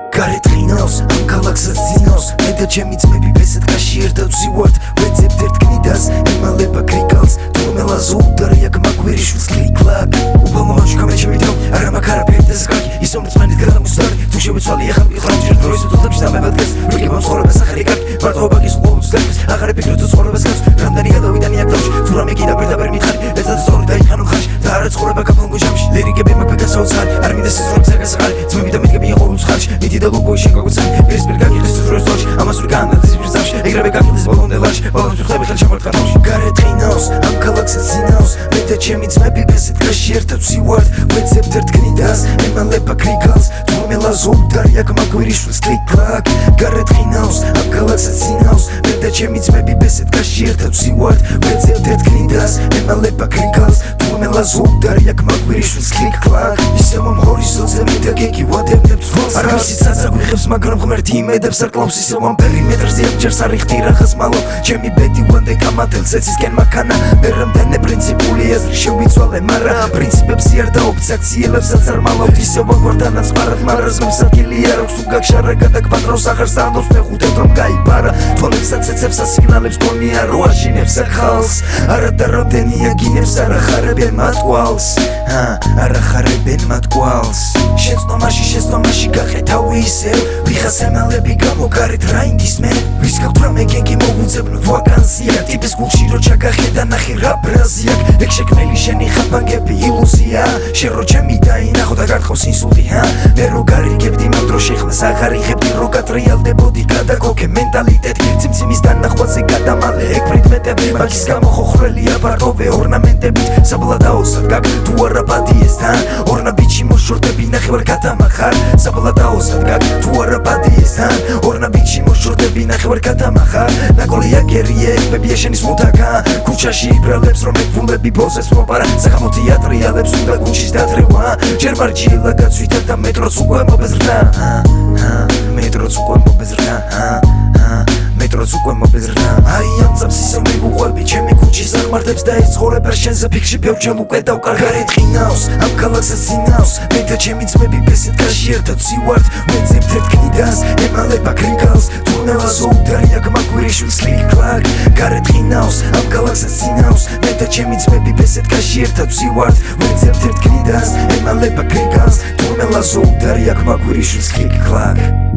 გარეთ ღინავს ამ ქალაქსაც ძინავს მე და ჩემი ძმები ბესად კაში ერთად ვზივართ ვეძებთ ერთ კნიდას ემალება კრიკალს თურმელას უდარი აქ მაგვირიშვილს კლიკლაკ უბალმა მაჩუკა მე ჩემი დრო არა მაგ არაფერი და ზგარი ისომრიც მანით გადამუსტარი თუ შევეცვალე ახლა მიყრა ჯერ დროის უთოთებში დამებადგეს რიგებამ ცხოვრებას ახალი კარგი მარტოობა ის ყოველთვის დაგეს აღარ იფიქრო თუ ცხოვრებას გავს რამდენი გადავიდანი აქ დავში თუ რამე კიდე პირდაპირ მითხარი ეცად სწორი დაიხანო ხარში და არა ცხოვრება გაფლანგო ჟამში ლირიკები მაგბეგასაოცარი არ მინდა სიზრუნს აგასახარი ძმები და მეგები ყოველთვის ხარში მიდი და ლუგოი შენ გაგუცანი პირისპირ გაგიხდეს სიზრუნს თვალში ამას ვერ გაანალიზ პირზავში ეგრევე გაგიხდეს ბოლომდე ლარში ბოლომდე ხლები ხელ შემოერტყანოში გარეთ ღინავს ამ ქალაქსაც ძინავს მე და ჩემი ძმები ბესად კაში ერთად ვზივართ ვეძებთ ერთ კნიდას ემალება კრიკალს თურმელა ზოლდარი აქ მაგვირიშვილს კლიკლაკ გარეთ ღინავს ამ ქალაქსაც ძინავს მე და ჩემი ძმები ბესად კაში ერთად ვზივართ ვეძებთ ერთ კნიდას ემალება კრიკალს თურმელა ზოლდარი აქ მაგვირიშვილს კლიკლაკ ისევ ამ ჰორიზონტზე მე და გეგი ვადებდებ თვალს არ ვიცით საწაგვიხებს მაგრამ ღმერთი იმედებს არ კლავს ისევ ამ პერიმეტრზე ჯერს არ იხდი რახას მალო ჩემი ბედი ვანდე გამათელს ეცისკენ მაქანა მე რამდენი პრინციპული აზრი შევიცვალე მარა პრინციპებს არ დაობცაქციელებსაც არ მალავთ ისევ აგვარდანაც მარად მარაზმებს ადგილი არ აქვს თუ გაგშარა გადაგბადროს აღარ სანდოს მე ხუთად რომ გაიბარა თვალებსაც ეცებს ასიგნალებს გონია რო აშინებს ახალს არა და რამდენია გინებს არ ახარებენ მათ კვალს არ ახარებენ მათ კვალს შეცდომაში გაყეთავი ისევ ვიხას ემალები გამოგარეთ რაინდის მე ვის გაქვთ რამე გენგი მოგუძებნოთ ვაკანსია ტიპის გულში რო ჩაგახედა ნახე რა ბრაზია ეგ შექმნილი შენი ხაფანგები ილუზია შენ რო ჩემი დაინახო და გარტყავს ინსულტი მე რო გარიგებდი მაგ დროს შეხმას აღარ იხებდი რო გატრიალდებოდი გადაგოგე მენტალიტეტი ციმციმის დანახვაზე გადამალე ეგ პრედმეტები მაგის გამო ხოხრელია ბარდოვე ორნამენტებით საბლადაოსად გაგ თუ არა პადიესთან ორნა ბიჩი მოშორდები ნახევარ გადამახარ საბლადაოსად გაგ თუ არა პადიესთან ორნა ბიჩი მოშორდები ნახევარ გადამახარ ნაკოლია გერიე ბებია შენის მუთაკა ქუჩაში იბრალებს რომ ეგბულები ბოზეს მოპარა სახამო თეატრიალებს უნდა გულშის დათრევა ჯერ მარჯილა გაცვითა და მეტროც უკვე მობეზრდა მეტროც უკვე მობეზრდა მეტროც უკვე მობეზრდა აი ამ წამს ისე მივუყვები ჩემი ქუჩის აღმართებს და ეს ცხოვრება შენზე ფიქში ბევრჯერ უკვე დავკარგარეთ ღინავს ამ ქალაქსაც ძინავს მე და ჩემი ძმები ბესად კაში ერთად ვზივართ ვეძებთ ერთ კნიდას ემალება კრიკალს თურმელა ზოლდარი აქ მაგვირიშვილს კლიკლაკ გარეთ ღინავს ამ ქალაქსაც ძინავს მე და ჩემი ძმები ბესად კაში ერთად ვზივართ ვეძებთ ერთ კნიდას ემალება კრიკალს თურმელა ზოლდარი აქ მაგვირიშვილს კლიკლაკ